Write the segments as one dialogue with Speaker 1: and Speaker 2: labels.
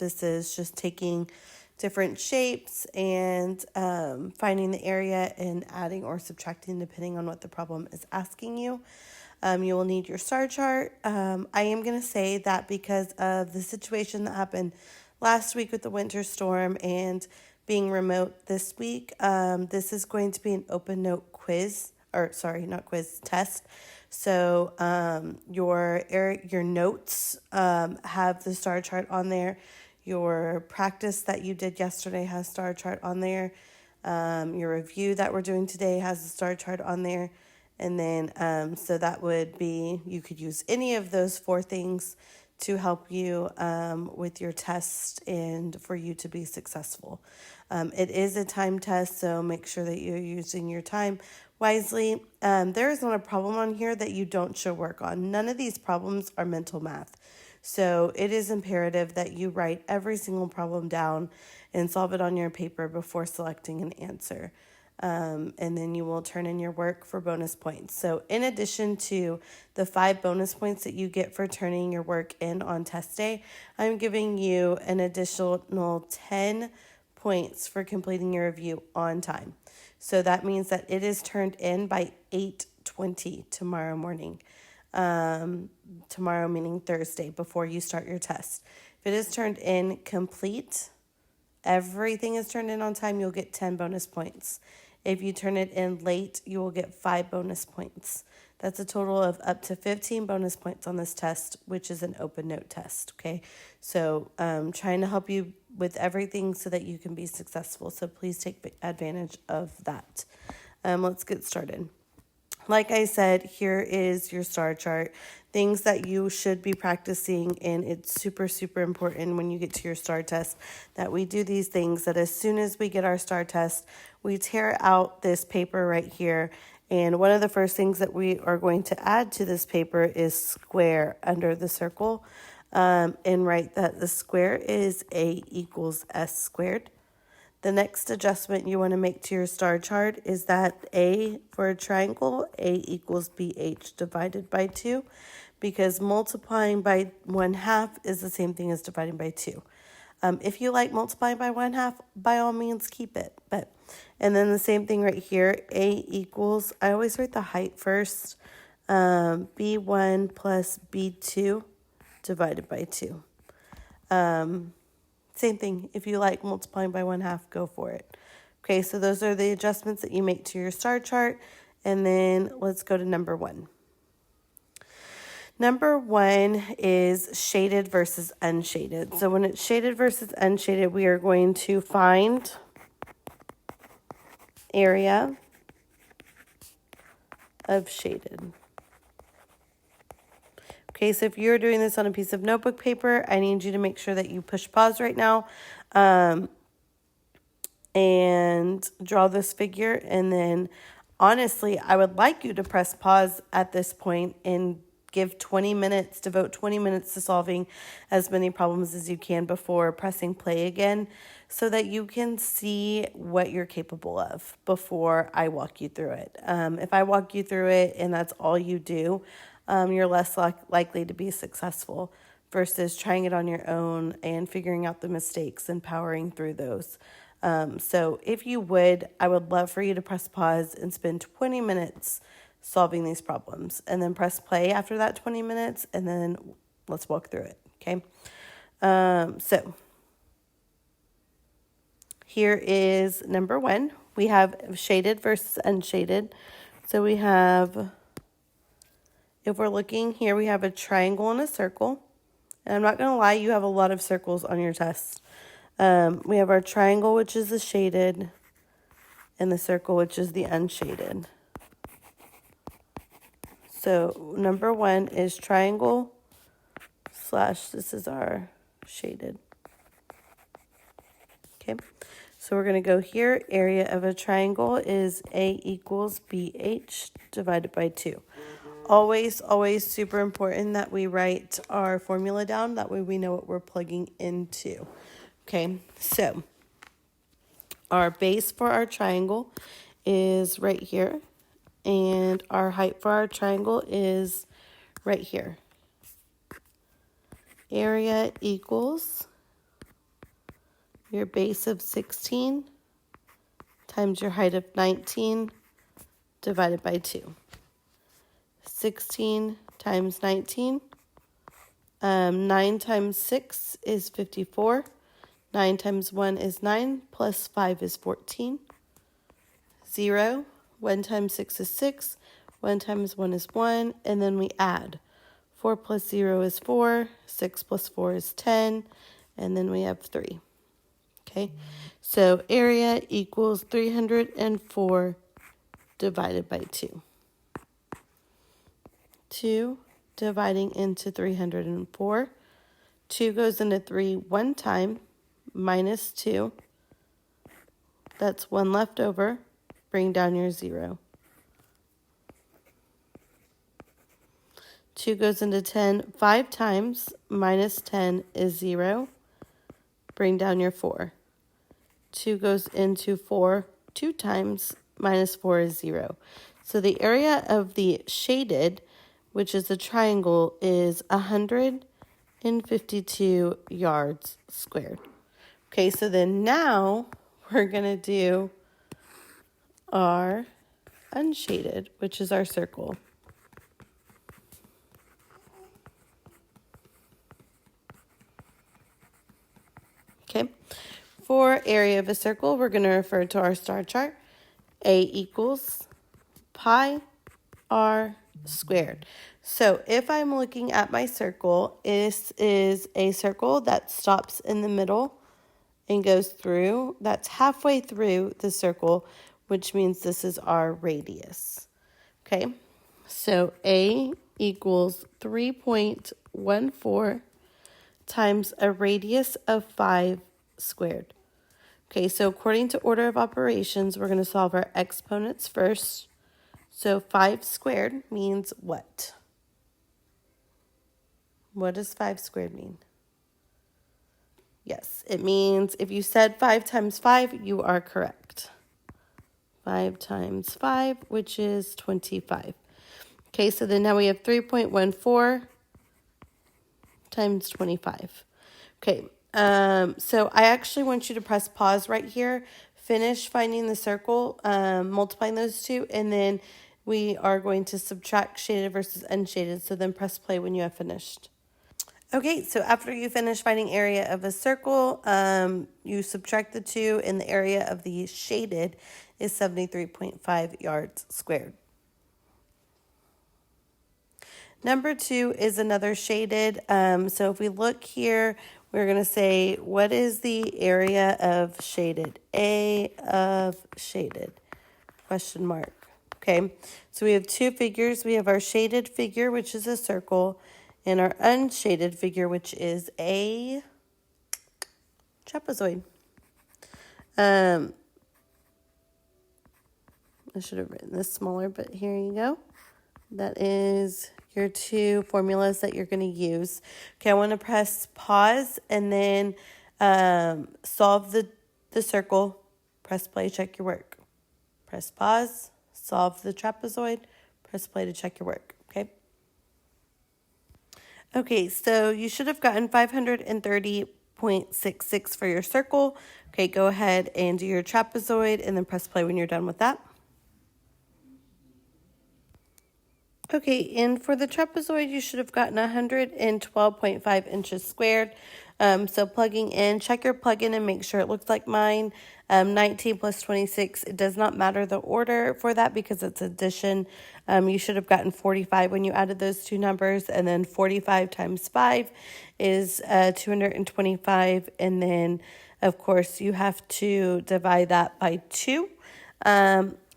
Speaker 1: This is just taking different shapes and finding the area and adding or subtracting depending on what the problem is asking you. You will need your star chart. I am going to say that because of the situation that happened last week with the winter storm and being remote this week, this is going to be an open note quiz, or sorry, not quiz, test. So your notes have the star chart on there. Your practice that you did yesterday has star chart on there. Your review that we're doing today has the star chart on there. And then, so that would be, you could use any of those 4 things to help you with your test and for you to be successful. It is a time test, so make sure that you're using your time wisely. There is not a problem on here that you don't show work on. None of these problems are mental math. So it is imperative that you write every single problem down and solve it on your paper before selecting an answer. And then you will turn in your work for bonus points. So in addition to the 5 bonus points that you get for turning your work in on test day, I'm giving you an additional 10 points for completing your review on time. So that means that it is turned in by 8:20 tomorrow morning. Tomorrow meaning Thursday before you start your test. If it is turned in complete, everything is turned in on time, you'll get 10 bonus points. If you turn it in late, you will get 5 bonus points. That's a total of up to 15 bonus points on this test, which is an open note test, okay? So trying to help you with everything so that you can be successful. So please take advantage of that. Let's get started. Like I said, here is your star chart, things that you should be practicing, and it's super, super important when you get to your star test that we do these things, that as soon as we get our star test, we tear out this paper right here, and one of the first things that we are going to add to this paper is square under the circle, and write that the square is A equals S squared. The next adjustment you want to make to your star chart is that A for a triangle, A equals BH divided by 2, because multiplying by 1/2 is the same thing as dividing by 2. If you like multiplying by 1/2, by all means keep it. And then the same thing right here, A equals, I always write the height first, B1 plus B2 divided by 2. Same thing. If you like multiplying by 1/2, go for it. Okay, so those are the adjustments that you make to your star chart. And then let's go to number 1. Number 1 is shaded versus unshaded. So when it's shaded versus unshaded, we are going to find area of shaded. Okay, so if you're doing this on a piece of notebook paper, I need you to make sure that you push pause right now and draw this figure. And then, honestly, I would like you to press pause at this point and devote 20 minutes to solving as many problems as you can before pressing play again, so that you can see what you're capable of before I walk you through it. If I walk you through it and that's all you do, you're less likely to be successful versus trying it on your own and figuring out the mistakes and powering through those. So if you would, I would love for you to press pause and spend 20 minutes solving these problems, and then press play after that 20 minutes, and then let's walk through it, okay? So here is number 1. We have shaded versus unshaded. So we have, if we're looking here, we have a triangle and a circle. And I'm not going to lie, you have a lot of circles on your test. We have our triangle, which is the shaded, and the circle, which is the unshaded. So number 1 is triangle / this is our shaded. Okay, so we're going to go here. Area of a triangle is A equals BH divided by 2. Always, always super important that we write our formula down. That way we know what we're plugging into. Okay, so our base for our triangle is right here. And our height for our triangle is right here. Area equals your base of 16 times your height of 19 divided by 2. 16 times 19. 9 times 6 is 54. 9 times 1 is 9, plus 5 is 14. 0. 1 times 6 is 6. 1 times 1 is 1. And then we add. 4 plus 0 is 4. 6 plus 4 is 10. And then we have 3. Okay, so area equals 304 divided by 2. 2 dividing into 304. 2 goes into 3 one time, minus 2. That's 1 left over. Bring down your 0. 2 goes into 10 5 times, minus 10 is 0. Bring down your 4. 2 goes into 4 2 times, minus 4 is 0. So the area of the shaded, which is a triangle, is 152 yards squared. Okay, so then now we're going to do our unshaded, which is our circle. Okay, for area of a circle, we're going to refer to our star chart. A equals pi r squared. So if I'm looking at my circle, this is a circle that stops in the middle and goes through. That's halfway through the circle, which means this is our radius. Okay, so A equals 3.14 times a radius of 5 squared. Okay, so according to order of operations, we're going to solve our exponents first. So 5 squared means what? What does 5 squared mean? Yes, it means if you said 5 times 5, you are correct. 5 times 5, which is 25. Okay, so then now we have 3.14 times 25. Okay, so I actually want you to press pause right here, finish finding the circle, multiplying those two, and then we are going to subtract shaded versus unshaded. So then press play when you have finished. Okay, so after you finish finding area of a circle, you subtract the 2, and the area of the shaded is 73.5 yards squared. Number 2 is another shaded. So if we look here, we're going to say, what is the area of shaded? A of shaded, question mark. Okay, so we have 2 figures. We have our shaded figure, which is a circle, and our unshaded figure, which is a trapezoid. I should have written this smaller, but here you go. That is your 2 formulas that you're going to use. Okay, I want to press pause and then solve the circle. Press play, check your work. Press pause, solve the trapezoid, press play to check your work, okay? Okay, so you should have gotten 530.66 for your circle. Okay, go ahead and do your trapezoid and then press play when you're done with that. Okay, and for the trapezoid, you should have gotten 112.5 inches squared. So plugging in, check your plug-in and make sure it looks like mine. 19 plus 26, it does not matter the order for that because it's addition. You should have gotten 45 when you added those 2 numbers, and then 45 times 5 is 225, and then, of course, you have to divide that by 2.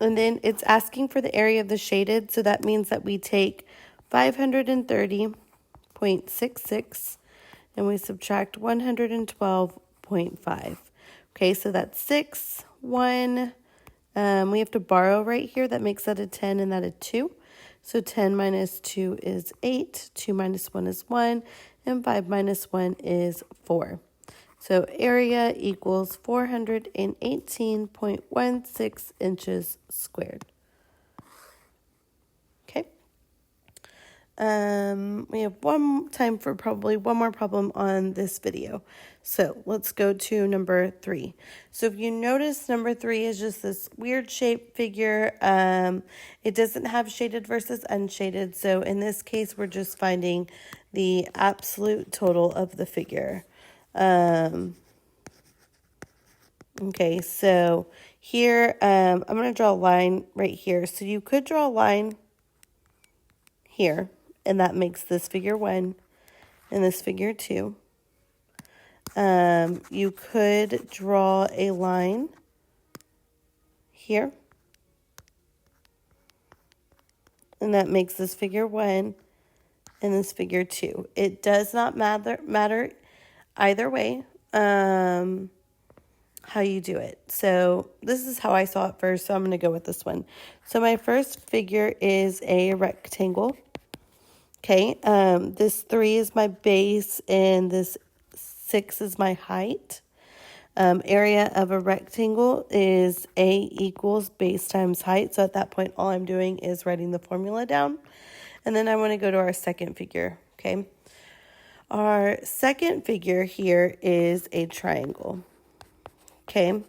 Speaker 1: And then it's asking for the area of the shaded, so that means that we take 530.66 and we subtract 112.5. Okay, so that's 6, 1. We have to borrow right here. That makes that a 10 and that a 2. So 10 minus 2 is 8, 2 minus 1 is 1, and 5 minus 1 is 4. So area equals 418.16 inches squared. Okay. We have time for probably one more problem on this video. So let's go to number 3. So if you notice, number 3 is just this weird shape figure. It doesn't have shaded versus unshaded. So in this case, we're just finding the absolute total of the figure. Okay, so here, I'm going to draw a line right here. So you could draw a line here, and that makes this figure 1 and this figure 2. You could draw a line here, and that makes this figure 1 and this figure 2. It does not matter either way how you do it. So this is how I saw it first, so I'm going to go with this one. So my first figure is a rectangle. Okay, this 3 is my base, and this 6 is my height. Area of a rectangle is A equals base times height. So at that point, all I'm doing is writing the formula down. And then I want to go to our second figure, okay? Our second figure here is a triangle, okay?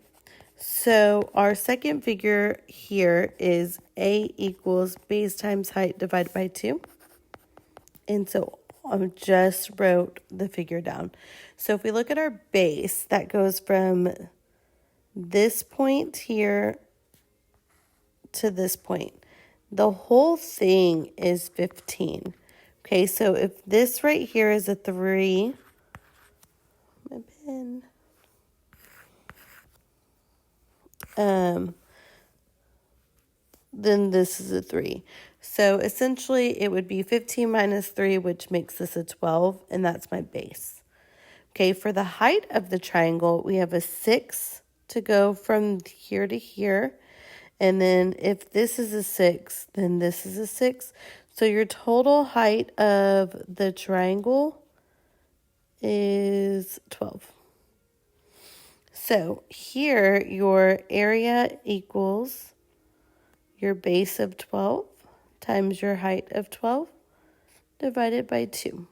Speaker 1: So our second figure here is A equals base times height divided by 2. And so I just wrote the figure down. So if we look at our base, that goes from this point here to this point. The whole thing is 15. Okay, so if this right here is a 3, my pen, then this is a 3. So essentially it would be 15 minus 3, which makes this a 12, and that's my base. Okay, for the height of the triangle, we have a 6 to go from here to here. And then if this is a 6, then this is a 6. So your total height of the triangle is 12. So here, your area equals your base of 12 times your height of 12 divided by 2.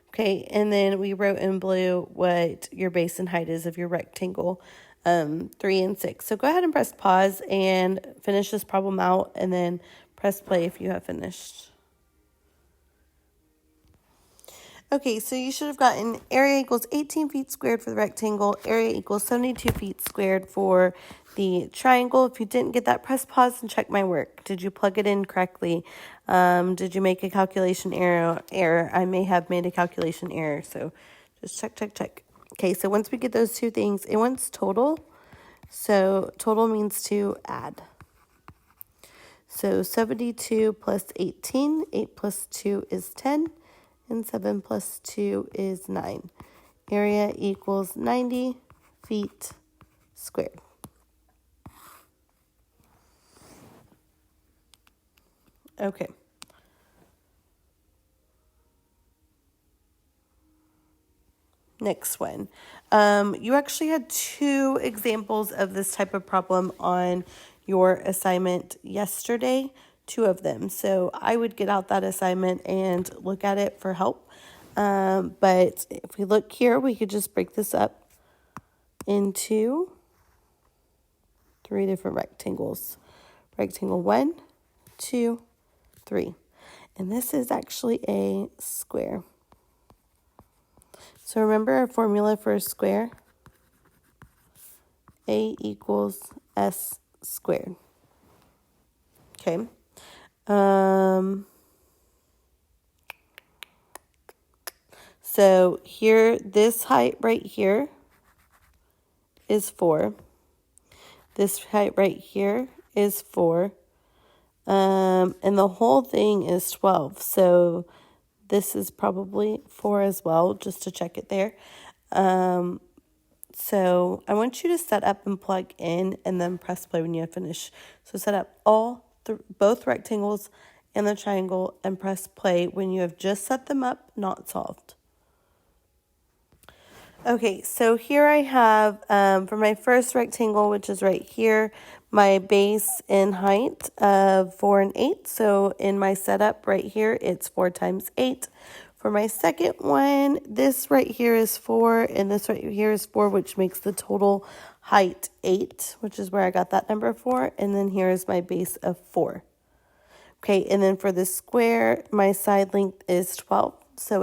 Speaker 1: Okay, and then we wrote in blue what your base and height is of your rectangle, 3 and 6. So go ahead and press pause and finish this problem out, and then press play if you have finished. Okay, so you should have gotten area equals 18 feet squared for the rectangle, area equals 72 feet squared for the triangle. If you didn't get that, press pause and check my work. Did you plug it in correctly? Did you make a calculation error? I may have made a calculation error, so just check. Okay, so once we get those two things, it wants total. So total means to add. So 72 plus 18, 8 plus 2 is 10, and 7 plus 2 is 9. Area equals 90 feet squared. Okay. Next one. You actually had 2 examples of this type of problem on your assignment yesterday, 2 of them. So I would get out that assignment and look at it for help. But if we look here, we could just break this up into 3 different rectangles. Rectangle 1, 2, 3. And this is actually a square. So remember our formula for a square? A equals S squared. Okay. So here, this height right here is 4. This height right here is 4. And the whole thing is 12. So this is probably 4 as well, just to check it there. So I want you to set up and plug in and then press play when you finish. So set up both rectangles and the triangle and press play when you have just set them up, not solved. Okay, so here I have, for my first rectangle, which is right here, my base and height of 4 and 8. So in my setup right here, it's 4 times 8. For my second one, this right here is 4 and this right here is 4, which makes the total height 8, which is where I got that number 4. And then here is my base of 4. Okay, and then for the square, my side length is 12, so